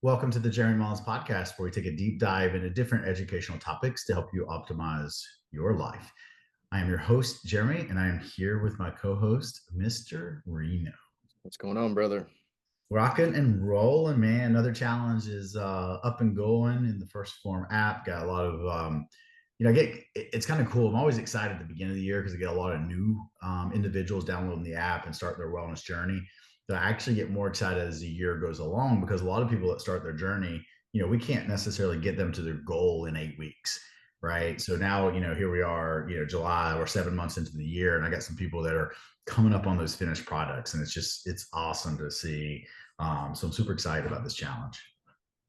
Welcome to the Jeremy Mullins podcast, where we take a deep dive into different educational topics to help you optimize your life. I am your host, Jeremy, and I am here with my co-host, Mr. Reno. What's going on, brother? Rocking and rolling, man. Another challenge is up and going in the First Form app. Got a lot of, it's kind of cool. I'm always excited at the beginning of the year because I get a lot of new individuals downloading the app and start their wellness journey. But I actually get more excited as the year goes along because a lot of people that start their journey, we can't necessarily get them to their goal in 8 weeks. Right. So now, here we are, July, we're 7 months into the year, and I got some people that are coming up on those finished products. And it's awesome to see. So I'm super excited about this challenge.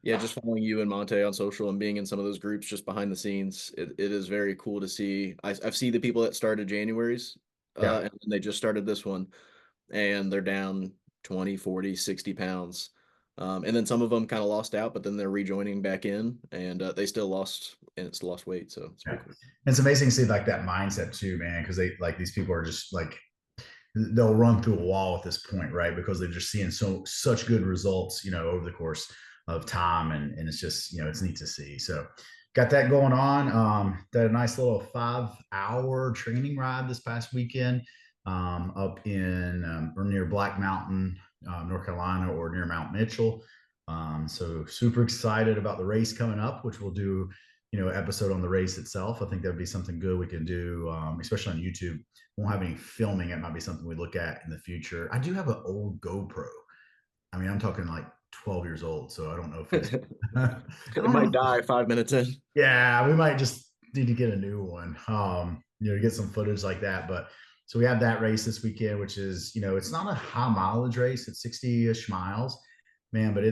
Yeah, just following you and Monte on social and being in some of those groups just behind the scenes, it is very cool to see. I've seen the people that started January's Yeah. and they just started this one and they're down 20, 40, 60 pounds. And then some of them kind of lost out, but then they're rejoining back in and they still lost weight. So it's Yeah. pretty cool. It's amazing to see like that mindset too, man, because they like these people are just like they'll run through a wall at this point, right? Because they're just seeing such good results, over the course of time, and it's just it's neat to see. So got that going on. Did a nice little 5-hour training ride this past weekend up in or near Black Mountain, North Carolina, or near Mount Mitchell. So super excited about the race coming up, which we'll do episode on the race itself. I think that'd be something good we can do, especially on YouTube. Won't have any filming. It might be something we look at in the future. I do have an old GoPro. I mean, I'm talking like 12 years old, so I don't know if it's I It don't might know. die 5 minutes in. Yeah, we might just need to get a new one. To get some footage like that. But so we have that race this weekend, which is, it's not a high mileage race. It's 60-ish miles, man, but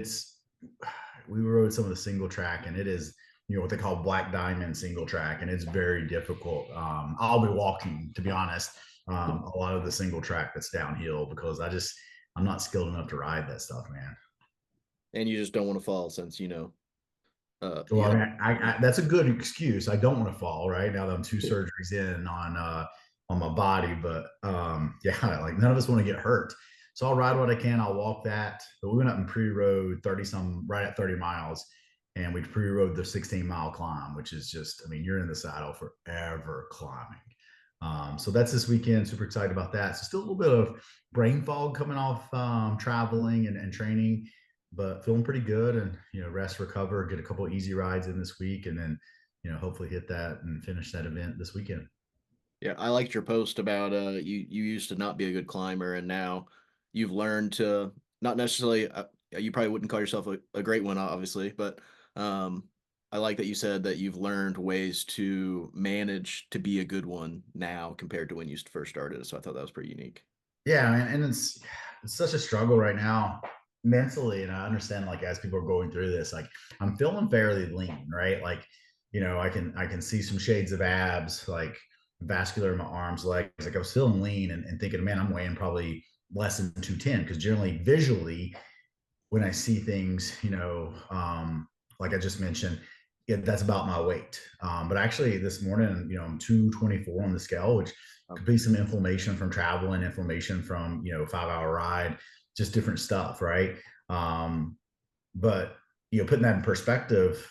we rode some of the single track, and it is, what they call black diamond single track, and it's very difficult. I'll be walking, to be honest, a lot of the single track that's downhill because I'm not skilled enough to ride that stuff, man. And you just don't want to fall since, Well, you I have. mean, that's a good excuse. I don't want to fall right now that I'm 2 surgeries in on my body, but yeah, like none of us want to get hurt. So I'll ride what I can. I'll walk that. But we went up and pre-rode 30 right at 30 miles, and we pre-rode the 16-mile climb, which is just, I mean, you're in the saddle forever climbing. So that's this weekend. Super excited about that. So still a little bit of brain fog coming off traveling and training, but feeling pretty good, and rest, recover, get a couple of easy rides in this week, and then hopefully hit that and finish that event this weekend. Yeah, I liked your post about you used to not be a good climber and now you've learned to not necessarily you probably wouldn't call yourself a great one obviously, but I like that you said that you've learned ways to manage to be a good one now compared to when you first started. So I thought that was pretty unique. Yeah, man, and it's such a struggle right now mentally, and I understand, like, as people are going through this, like, I'm feeling fairly lean, right? Like, I can see some shades of abs, like vascular in my arms, legs. Like, I was feeling lean and thinking, man, I'm weighing probably less than 210, because generally visually when I see things, like I just mentioned, that's about my weight. But actually, this morning, I'm 224 on the scale, which could be some inflammation from traveling, inflammation from 5-hour ride, just different stuff, right? But putting that in perspective,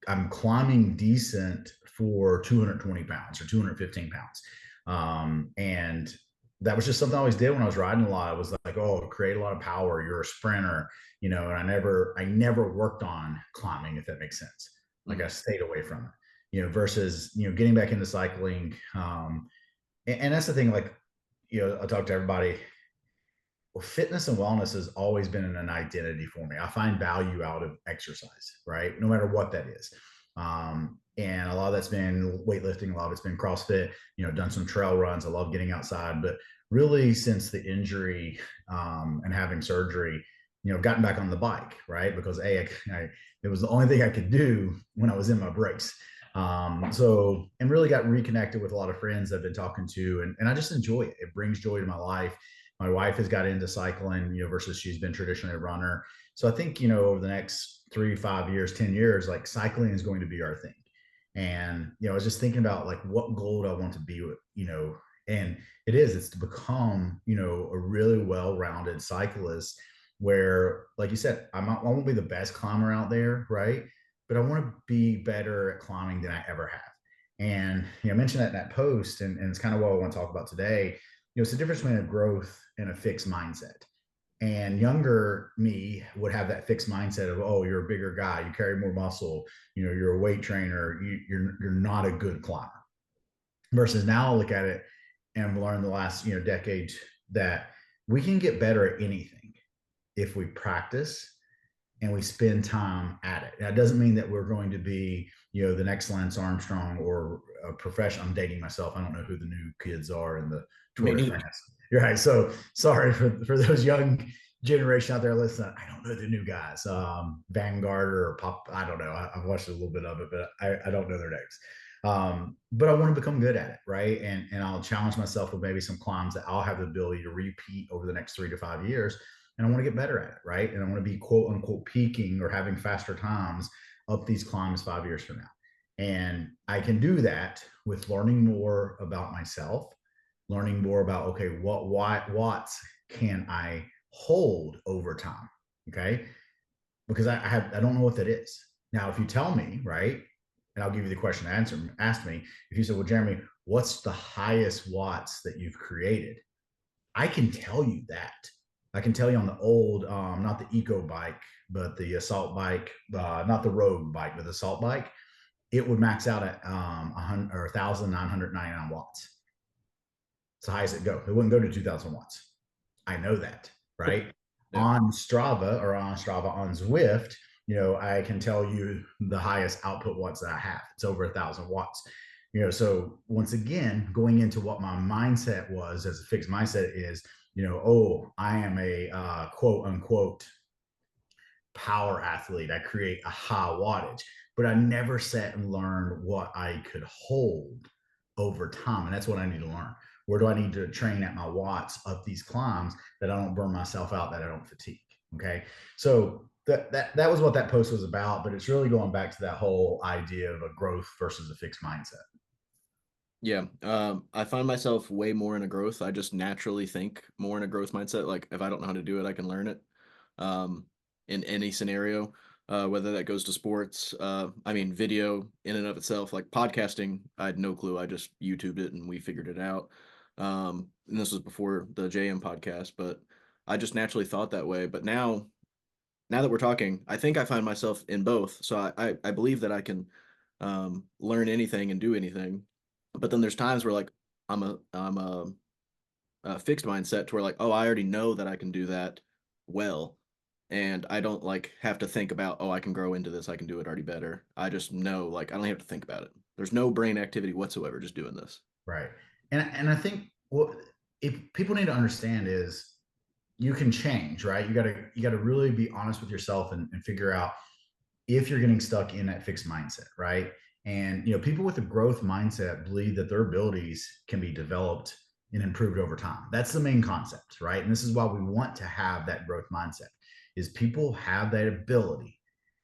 I'm climbing decent for 220 pounds or 215 pounds, and that was just something I always did when I was riding a lot. I was like, oh, create a lot of power. You're a sprinter, and I never worked on climbing, if that makes sense. Like, I stayed away from it, versus, getting back into cycling. And that's the thing, like, I talk to everybody. Well, fitness and wellness has always been an identity for me. I find value out of exercise, right? No matter what that is. And a lot of that's been weightlifting, a lot of it's been CrossFit, done some trail runs. I love getting outside, but really since the injury and having surgery, I've gotten back on the bike, right? Because it was the only thing I could do when I was in my breaks. And really got reconnected with a lot of friends I've been talking to, and I just enjoy it. It brings joy to my life. My wife has got into cycling, versus she's been traditionally a runner. So I think, over the next 3, 5 years, 10 years, like, cycling is going to be our thing. And, I was just thinking about, like, what goal do I want to be with, and it's to become, a really well-rounded cyclist where, like you said, I won't be the best climber out there, right? But I want to be better at climbing than I ever have. And I mentioned that in that post, and it's kind of what I want to talk about today. It's the difference between a growth and a fixed mindset. And younger me would have that fixed mindset of, oh, you're a bigger guy, you carry more muscle, you're a weight trainer, you're not a good climber. Versus now, I look at it and I've learned the last decade that we can get better at anything if we practice and we spend time at it. Now, it doesn't mean that we're going to be, the next Lance Armstrong or a professional. I'm dating myself. I don't know who the new kids are in the Me Tour de neither. France. You're right. So sorry for those young generation out there listening. I don't know the new guys, Vanguard or Pop. I don't know. I've watched a little bit of it, but I don't know their names. But I want to become good at it, right? And I'll challenge myself with maybe some climbs that I'll have the ability to repeat over the next 3 to 5 years. And I want to get better at it, right? And I want to be quote unquote peaking or having faster times up these climbs 5 years from now. And I can do that with learning more about myself, learning more about, okay, what watts can I hold over time? Okay. Because I don't know what that is. Now, if you tell me, right, and I'll give you the question asked me, if you said, well, Jeremy, what's the highest watts that you've created? I can tell you that. I can tell you on the old, not the eco bike, but the assault bike, not the road bike, but the assault bike, it would max out at 1,999 watts. It's the highest it go. It wouldn't go to 2,000 watts. I know that, right? Yeah. On Strava on Zwift, I can tell you the highest output watts that I have. It's over 1,000 watts. So once again, going into what my mindset was as a fixed mindset is, oh, I am a quote unquote power athlete. I create a high wattage, but I never sat and learned what I could hold over time. And that's what I need to learn. Where do I need to train at my watts up these climbs that I don't burn myself out, that I don't fatigue? Okay. So that was what that post was about, but it's really going back to that whole idea of a growth versus a fixed mindset. Yeah. I find myself way more in a growth. I just naturally think more in a growth mindset. Like if I don't know how to do it, I can learn it. Um, in any scenario, whether that goes to sports, I mean, video in and of itself, like podcasting, I had no clue. I just YouTubed it and we figured it out. And this was before the JM podcast, but I just naturally thought that way. But now that we're talking, I think I find myself in both. So I believe that I can learn anything and do anything. But then there's times where like I'm a fixed mindset to where like, oh, I already know that I can do that well. And I don't like have to think about, oh, I can grow into this. I can do it already better. I just know like I don't have to think about it. There's no brain activity whatsoever just doing this. Right. And I think what if people need to understand is you can change, right? You gotta really be honest with yourself and figure out if you're getting stuck in that fixed mindset, right? And people with a growth mindset believe that their abilities can be developed and improved over time. That's the main concept, right? And this is why we want to have that growth mindset is people have that ability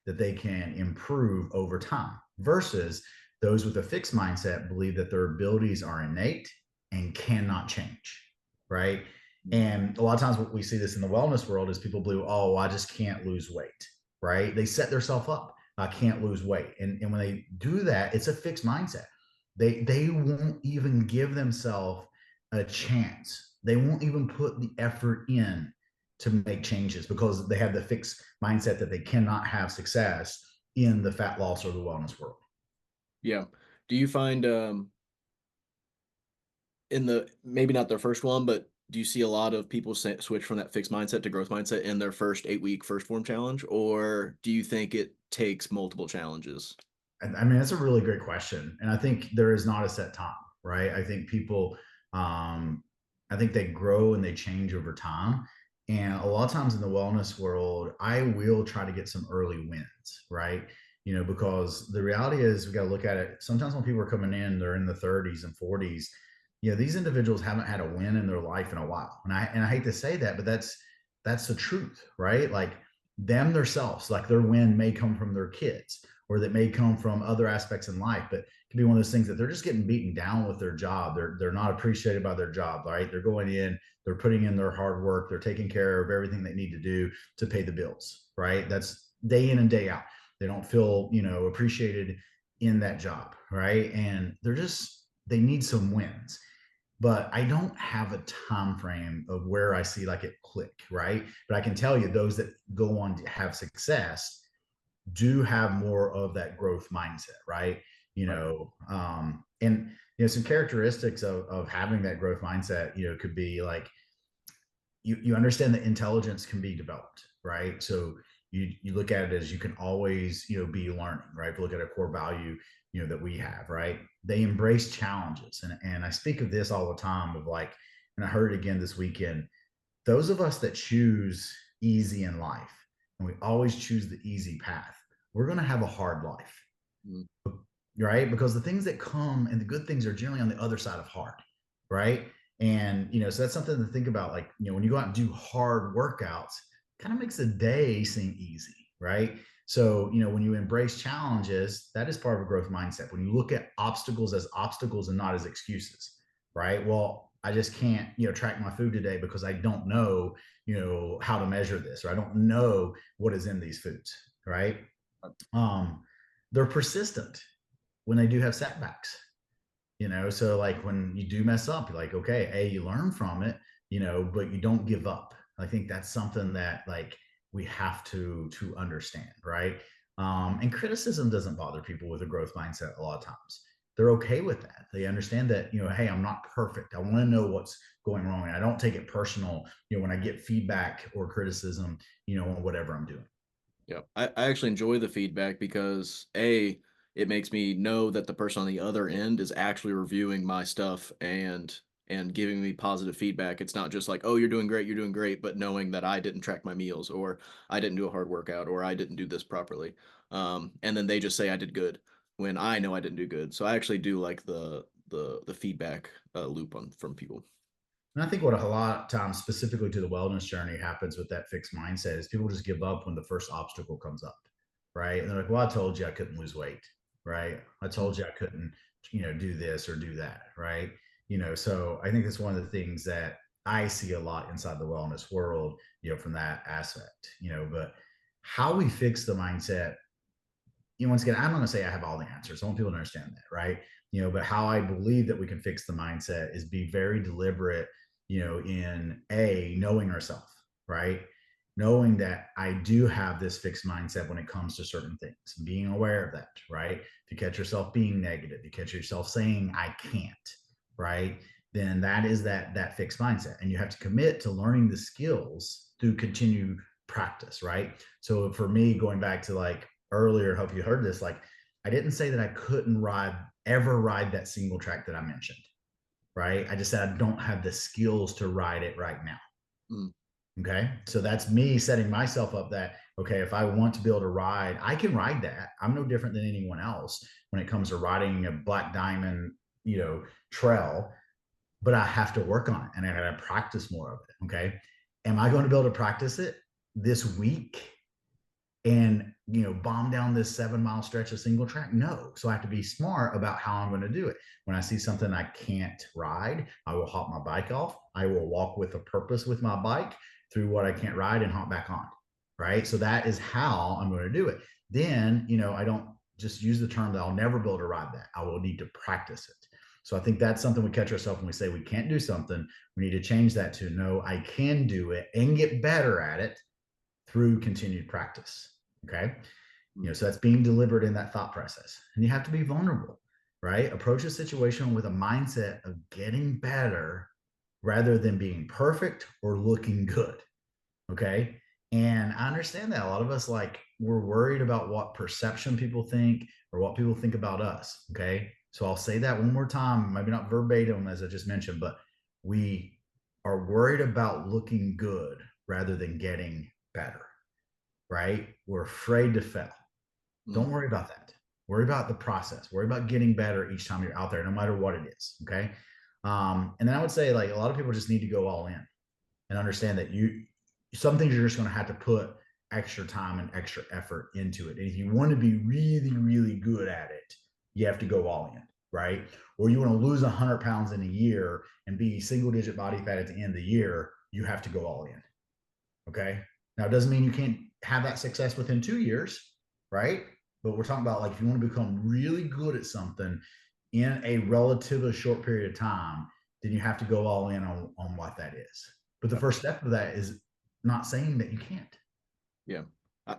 that they can improve over time versus those with a fixed mindset believe that their abilities are innate and cannot change, right? And a lot of times what we see this in the wellness world is people believe, oh, I just can't lose weight, right? They set themselves up. I can't lose weight. And when they do that, it's a fixed mindset. They won't even give themselves a chance. They won't even put the effort in to make changes because they have the fixed mindset that they cannot have success in the fat loss or the wellness world. Yeah. Do you find in the maybe not their first one, but do you see a lot of people switch from that fixed mindset to growth mindset in their first 8 week first form challenge, or do you think it takes multiple challenges? And I mean, that's a really great question. And I think there is not a set time, right? I think people, I think they grow and they change over time. And a lot of times in the wellness world, I will try to get some early wins, right? Because the reality is we got to look at it. Sometimes when people are coming in, they're in the 30s and 40s. These individuals haven't had a win in their life in a while. And I hate to say that, but that's the truth, right? Like them themselves, like their win may come from their kids or that may come from other aspects in life, but it can be one of those things that they're just getting beaten down with their job. They're not appreciated by their job, right? They're going in, They're putting in their hard work. They're taking care of everything they need to do to pay the bills, right? That's day in and day out. They don't feel, appreciated in that job, right? And they need some wins. But I don't have a time frame of where I see like it click, right? But I can tell you those that go on to have success do have more of that growth mindset, right? Right. And some characteristics of having that growth mindset, could be like you understand that intelligence can be developed, right? So you look at it as you can always be learning, right? If you look at a core value that we have, right? They embrace challenges, and I speak of this all the time of like, and I heard it again this weekend. Those of us that choose easy in life, and we always choose the easy path, we're going to have a hard life, Mm. right? Because the things that come and the good things are generally on the other side of hard, right? And so that's something to think about. Like, when you go out and do hard workouts, kind of makes the day seem easy, right? So, when you embrace challenges, that is part of a growth mindset. When you look at obstacles as obstacles and not as excuses, right? Well, I just can't, track my food today because I don't know, how to measure this, or I don't know what is in these foods, right? Um, they're persistent when they do have setbacks, so like when you do mess up, you're like, okay, you learn from it, but you don't give up. I think that's something that like we have to understand, right? And criticism doesn't bother people with a growth mindset a lot of times. They're okay with that. They understand that, hey, I'm not perfect. I want to know what's going wrong, and I don't take it personal, when I get feedback or criticism, on whatever I'm doing. Yeah, I actually enjoy the feedback because it makes me know that the person on the other end is actually reviewing my stuff and giving me positive feedback. It's not just like, oh, you're doing great, but knowing that I didn't track my meals or I didn't do a hard workout or I didn't do this properly. And then they just say I did good when I know I didn't do good. So I actually do like the feedback loop on from people. And I think what a lot of times, specifically to the wellness journey, happens with that fixed mindset is people just give up when the first obstacle comes up, right? And they're like, "Well, I told you I couldn't lose weight, right? I Mm. told you I couldn't, do this or do that, right?" So I think that's one of the things that I see a lot inside the wellness world, from that aspect, But how we fix the mindset, once again, I'm not going to say I have all the answers. I want people to understand that, right? But how I believe that we can fix the mindset is be very deliberate, in knowing ourselves, right? Knowing that I do have this fixed mindset when it comes to certain things, being aware of that, right? If you catch yourself being negative, you catch yourself saying I can't, right? Then that is that fixed mindset. And you have to commit to learning the skills through continued practice, right? So for me, going back to like earlier, hope you heard this, like I didn't say that I couldn't ever ride that single track that I mentioned, right? I just said I don't have the skills to ride it right now. Mm. Okay. So that's me setting myself up that, okay, if I want to be able to ride, I can ride that. I'm no different than anyone else when it comes to riding a black diamond, trail, but I have to work on it and I got to practice more of it. Okay. Am I going to be able to practice it this week and bomb down this 7 mile stretch of single track? No. So I have to be smart about how I'm going to do it. When I see something I can't ride, I will hop my bike off. I will walk with a purpose with my bike through what I can't ride and hop back on, right? So that is how I'm going to do it. Then I don't just use the term that I'll never be able to ride that. I will need to practice it. So I think that's something we catch ourselves when we say we can't do something. We need to change that to no, I can do it and get better at it through continued practice. Okay. Mm. So that's being deliberate in that thought process. And you have to be vulnerable, right? Approach a situation with a mindset of getting better rather than being perfect or looking good. Okay. And I understand that a lot of us, like, we're worried about what perception people think or what people think about us. Okay. So I'll say that one more time, maybe not verbatim as I just mentioned, but we are worried about looking good rather than getting better, right? We're afraid to fail. Mm. Don't worry about that. Worry about the process. Worry about getting better each time you're out there, no matter what it is. Okay. And then I would say, like, a lot of people just need to go all in and understand that some things you're just going to have to put extra time and extra effort into it. And if you want to be really, really good at it, you have to go all in. right? Or you want to lose 100 pounds in a year and be single digit body fat at the end of the year, you have to go all in. Okay. Now, it doesn't mean you can't have that success within 2 years, right? But we're talking about like if you want to become really good at something in a relatively short period of time, then you have to go all in on what that is. But the first step of that is not saying that you can't. Yeah.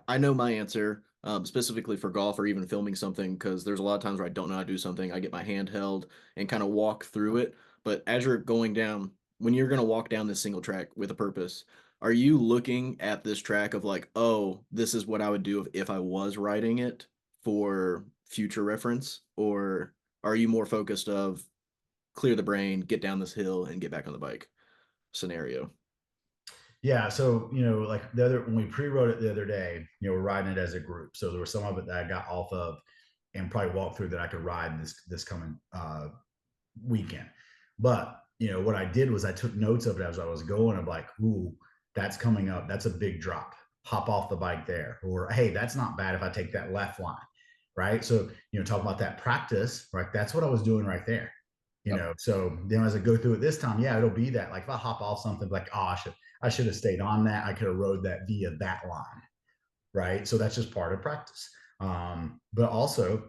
I know my answer, specifically for golf or even filming something, because there's a lot of times where I don't know how to do something. I get my hand held and kind of walk through it. But as you're going down, when you're going to walk down this single track with a purpose, are you looking at this track of like, oh, this is what I would do if I was riding it for future reference? Or are you more focused of clear the brain, get down this hill, and get back on the bike scenario? Yeah. So, like when we pre-wrote it the other day, we're riding it as a group. So there was some of it that I got off of and probably walk through that I could ride this coming weekend. But what I did was I took notes of it as I was going. I'm like, ooh, that's coming up. That's a big drop. Hop off the bike there. Or hey, that's not bad if I take that left line. Right. So, talk about that practice, right? That's what I was doing right there. Yep. So then as I go through it this time, yeah, it'll be that. Like if I hop off something like, oh, I should have stayed on that. I could have rode that via that line. Right. So that's just part of practice. But also,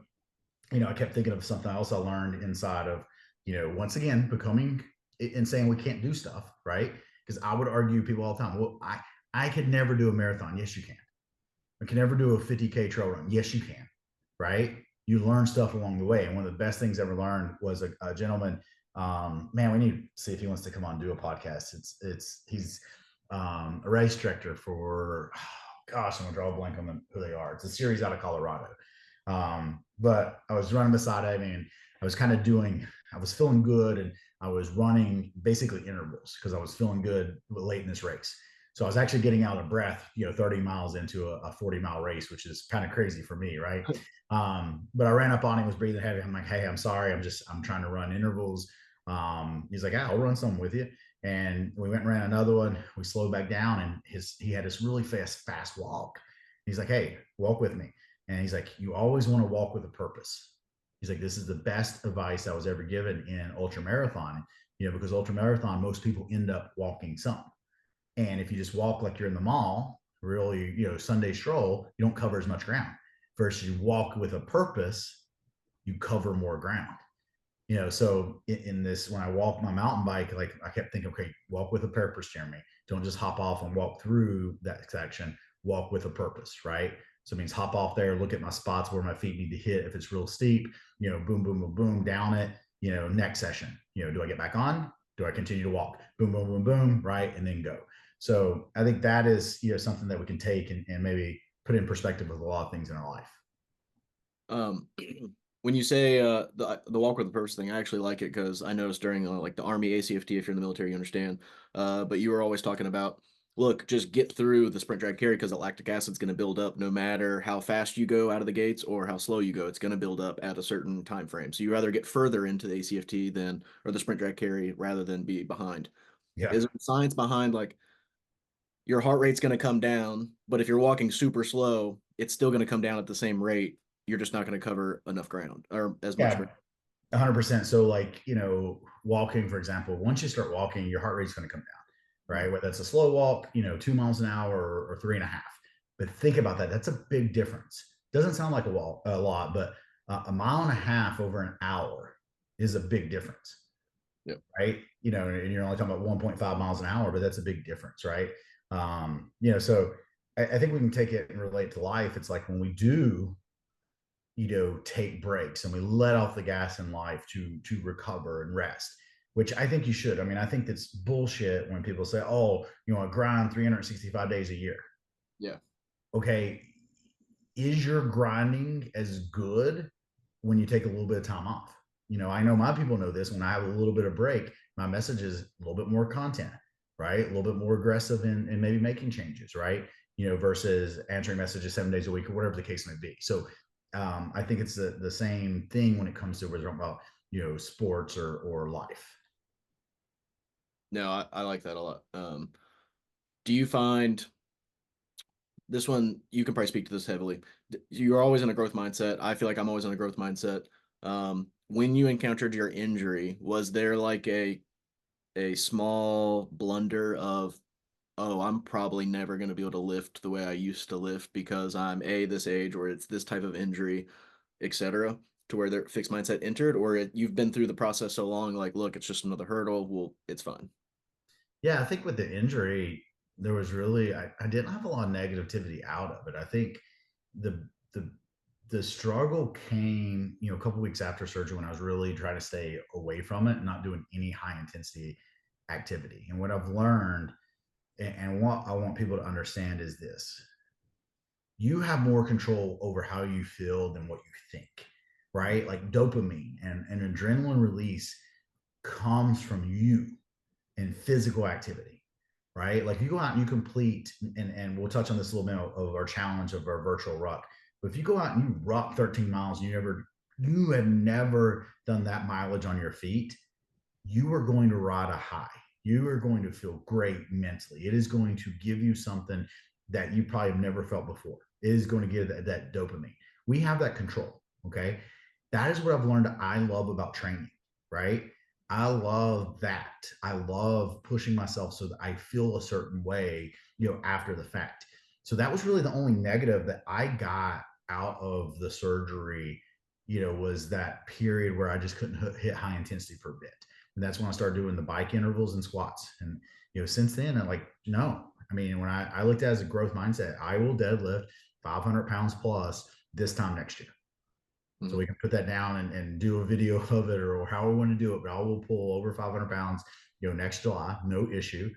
I kept thinking of something else I learned inside of, once again, becoming and saying we can't do stuff, right? Because I would argue people all the time, well, I could never do a marathon. Yes, you can. I can never do a 50K trail run. Yes, you can, right? You learn stuff along the way. And one of the best things I ever learned was a gentleman. Man, we need to see if he wants to come on and do a podcast. He's a race director for, oh, gosh, I'm gonna draw a blank on who they are. It's a series out of Colorado. But I was running beside him and I was I was feeling good and I was running basically intervals because I was feeling good late in this race. So I was actually getting out of breath, 30 miles into a 40-mile race, which is kind of crazy for me, right? But I ran up on him, was breathing heavy. I'm like, hey, I'm sorry. I'm trying to run intervals. He's like, I'll run some with you. And we went and ran another one. We slowed back down and he had this really fast walk. He's like, hey, walk with me. And he's like, you always want to walk with a purpose. He's like, this is the best advice I was ever given in ultra marathon, because ultra marathon, most people end up walking some. And if you just walk like you're in the mall, really, Sunday stroll, you don't cover as much ground. Versus you walk with a purpose, you cover more ground. So in this, when I walk my mountain bike, like I kept thinking, okay, walk with a purpose, Jeremy. Don't just hop off and walk through that section. Walk with a purpose, right? So it means hop off there, look at my spots where my feet need to hit. If it's real steep, boom, boom, boom, boom, down it. Next session, do I get back on? Do I continue to walk? Boom, boom, boom, boom, right, and then go. So I think that is something that we can take and maybe put in perspective with a lot of things in our life. Um, when you say the walk with the purpose thing, I actually like it because I noticed during like the Army ACFT, if you're in the military, you understand. But you were always talking about, look, just get through the sprint drag carry because the lactic acid is going to build up no matter how fast you go out of the gates or how slow you go. It's going to build up at a certain time frame. So you rather get further into the ACFT than or the sprint drag carry rather than be behind. Yeah. Is there science behind like your heart rate's going to come down, but if you're walking super slow, it's still going to come down at the same rate. You're just not going to cover enough ground or as much Yeah. ground. 100%. So like, walking, for example, once you start walking, your heart rate's going to come down, right? Whether that's a slow walk, 2 miles an hour or 3.5. But think about that. That's a big difference. Doesn't sound like a lot, but a mile and a half over an hour is a big difference, Yep. right? And you're only talking about 1.5 miles an hour, but that's a big difference, right? So I think we can take it and relate to life. It's like when we do take breaks and we let off the gas in life to recover and rest, which I think you should. I mean, I think that's bullshit when people say, oh, I grind 365 days a year. Yeah. Okay, is your grinding as good when you take a little bit of time off? I know my people know this. When I have a little bit of break, my message is a little bit more content, right? A little bit more aggressive in maybe making changes, right? Versus answering messages 7 days a week or whatever the case may be. So I think it's the same thing when it comes to whether about sports or life. No, I like that a lot. Do you find this one? You can probably speak to this heavily. You're always in a growth mindset. I feel like I'm always in a growth mindset. When you encountered your injury, was there like a small blunder of, oh, I'm probably never going to be able to lift the way I used to lift because I'm this age, or it's this type of injury, etc., to where their fixed mindset entered, or you've been through the process so long, like, look, it's just another hurdle. Well, it's fine. Yeah, I think with the injury, there was really I didn't have a lot of negativity out of it. I think the the the struggle came, a couple weeks after surgery when I was really trying to stay away from it and not doing any high intensity activity. And what I've learned and what I want people to understand is this: you have more control over how you feel than what you think, right? Like dopamine and adrenaline release comes from you and physical activity, right? Like you go out and you complete, and we'll touch on this a little bit of our challenge of our virtual ruck. But if you go out and you ruck 13 miles and you have never done that mileage on your feet, you are going to ride a high. You are going to feel great mentally. It is going to give you something that you probably have never felt before. It is going to give that dopamine. We have that control. Okay. That is what I've learned I love about training, right? I love that. I love pushing myself so that I feel a certain way, after the fact. So that was really the only negative that I got out of the surgery, was that period where I just couldn't hit high intensity for a bit. And that's when I started doing the bike intervals and squats. And, since then, I'm like, no. I mean, when I looked at it as a growth mindset, I will deadlift 500 pounds plus this time next year. So Mhm. we can put that down and do a video of it or how we want to do it. But I will pull over 500 pounds, next July, no issue.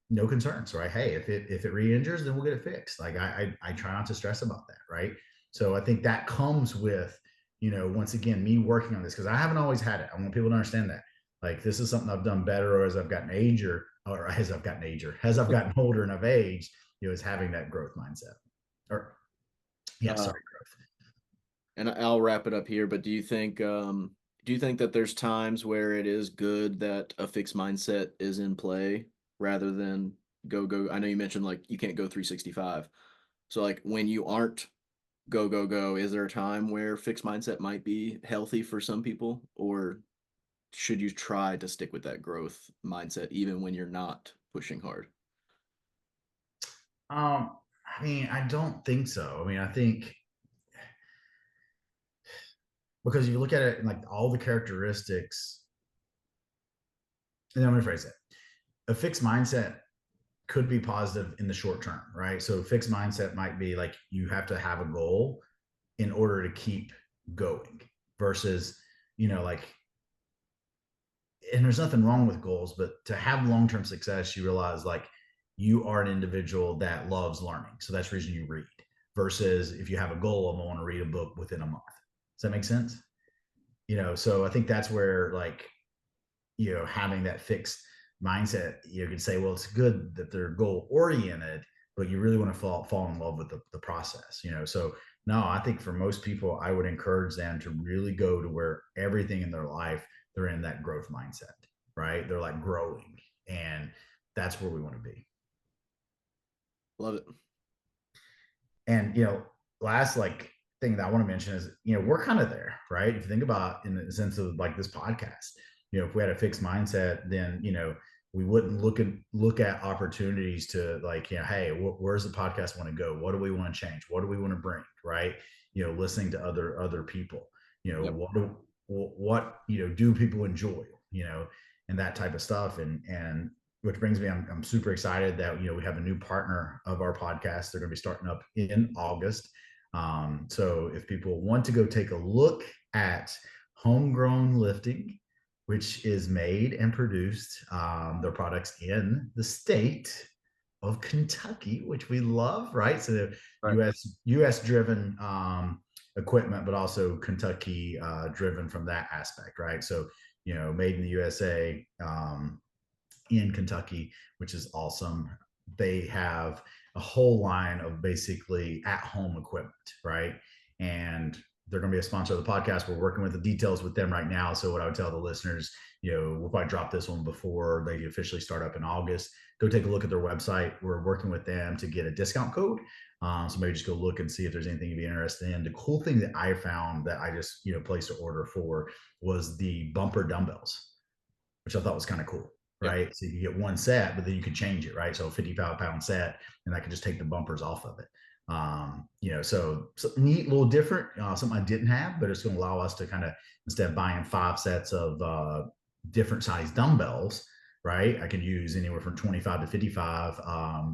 No concerns, right? Hey, if it re-injures, then we'll get it fixed. Like I try not to stress about that, right? So I think that comes with, once again, me working on this because I haven't always had it. I want people to understand that. Like this is something I've done better, or as I've gotten as I've gotten older and I've aged, is having that growth mindset. Or yeah, Uh, sorry. and I'll wrap it up here, but do you think that there's times where it is good that a fixed mindset is in play rather than go? I know you mentioned like you can't go 365. So like when you aren't go, is there a time where fixed mindset might be healthy for some people, or should you try to stick with that growth mindset even when you're not pushing hard? I mean, I don't think so. I mean, I think because you look at it and like all the characteristics, and I'm gonna phrase it. A fixed mindset could be positive in the short term, right? So fixed mindset might be like you have to have a goal in order to keep going versus, like, and there's nothing wrong with goals, but to have long-term success, you realize like you are an individual that loves learning. So that's the reason you read versus if you have a goal of I want to read a book within a month. Does that make sense? So I think that's where like, having that fixed mindset, you could say, well, it's good that they're goal oriented, but you really want to fall in love with the process, So no, I think for most people, I would encourage them to really go to where everything in their life, they're in that growth mindset, right? They're like growing. And that's where we want to be. Love it. And last like thing that I want to mention is, we're kind of there, right? If you think about in the sense of like this podcast, if we had a fixed mindset, then we wouldn't look at opportunities to like, hey, where's the podcast want to go? What do we want to change? What do we want to bring? Right? Listening to other people, Yep. what do people enjoy? And that type of stuff. And which brings me, I'm super excited that we have a new partner of our podcast. They're going to be starting up in August. So if people want to go take a look at Homegrown Lifting, which is made and produced their products in the state of Kentucky, which we love, right? So the Right. US driven equipment, but also Kentucky driven from that aspect, right? So made in the USA. In Kentucky, which is awesome. They have a whole line of basically at home equipment, right? And they're going to be a sponsor of the podcast. We're working with the details with them right now. So, what I would tell the listeners, we'll probably drop this one before they officially start up in August. Go take a look at their website. We're working with them to get a discount code So maybe just go look and see if there's anything you'd be interested in. The cool thing that I found that I just, placed an order for was the bumper dumbbells, which I thought was kind of cool, Yeah. right? So you get one set, but then you could change it, right? So a 55-pound set, and I could just take the bumpers off of it. So neat, a little different, something I didn't have, but it's going to allow us to kind of, instead of buying 5 sets of different size dumbbells, right? I can use anywhere from 25 to 55,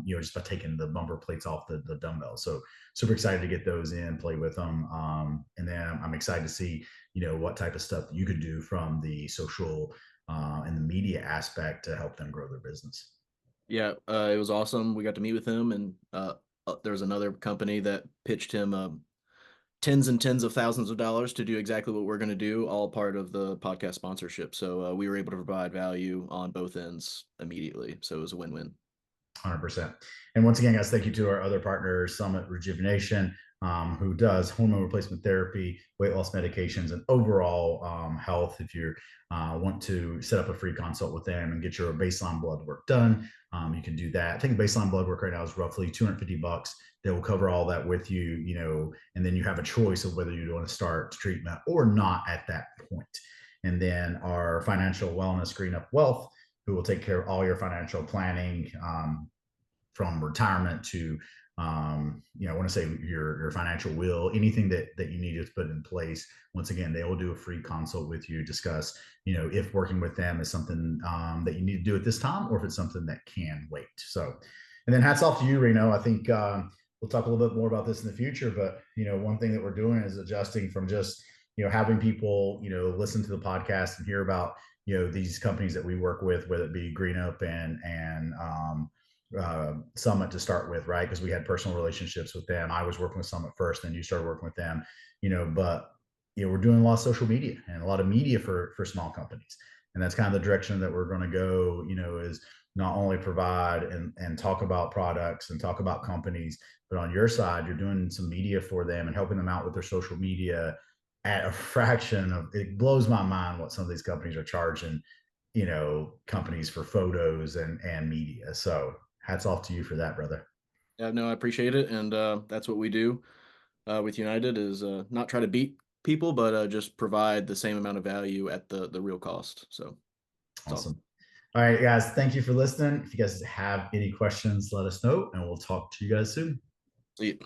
just by taking the bumper plates off the dumbbells. So super excited to get those in, play with them. And then I'm excited to see, what type of stuff you could do from the social and the media aspect to help them grow their business. Yeah, it was awesome. We got to meet with him, and there was another company that pitched him tens and tens of thousands of dollars to do exactly what we're going to do, all part of the podcast sponsorship. So we were able to provide value on both ends immediately. So it was a win-win. 100%. And once again, guys, thank you to our other partner, Summit Rejuvenation, who does hormone replacement therapy, weight loss medications, and overall health. If you want to set up a free consult with them and get your baseline blood work done, you can do that. I think baseline blood work right now is roughly $250. They will cover all that with you, and then you have a choice of whether you want to start treatment or not at that point. And then our financial wellness, GreenUp Wealth, who will take care of all your financial planning, from retirement to, I want to say your financial will, anything that you need to put in place. Once again, they will do a free consult with you, discuss, if working with them is something that you need to do at this time, or if it's something that can wait. So, and then hats off to you, Reno. I think we'll talk a little bit more about this in the future, but one thing that we're doing is adjusting from just having people listen to the podcast and hear about these companies that we work with, whether it be GreenUp and Summit to start with, right? Because we had personal relationships with them. I was working with Summit first, then you started working with them, but we're doing a lot of social media and a lot of media for small companies. And that's kind of the direction that we're going to go, is not only provide and talk about products and talk about companies, but on your side, you're doing some media for them and helping them out with their social media at a fraction of, it blows my mind what some of these companies are charging, companies for photos and media. So hats off to you for that, brother. Yeah, no, I appreciate it, and that's what we do with United is not try to beat people, but just provide the same amount of value at the real cost. So it's awesome. Awesome. All right, guys. Thank you for listening. If you guys have any questions, let us know and we'll talk to you guys soon. See you.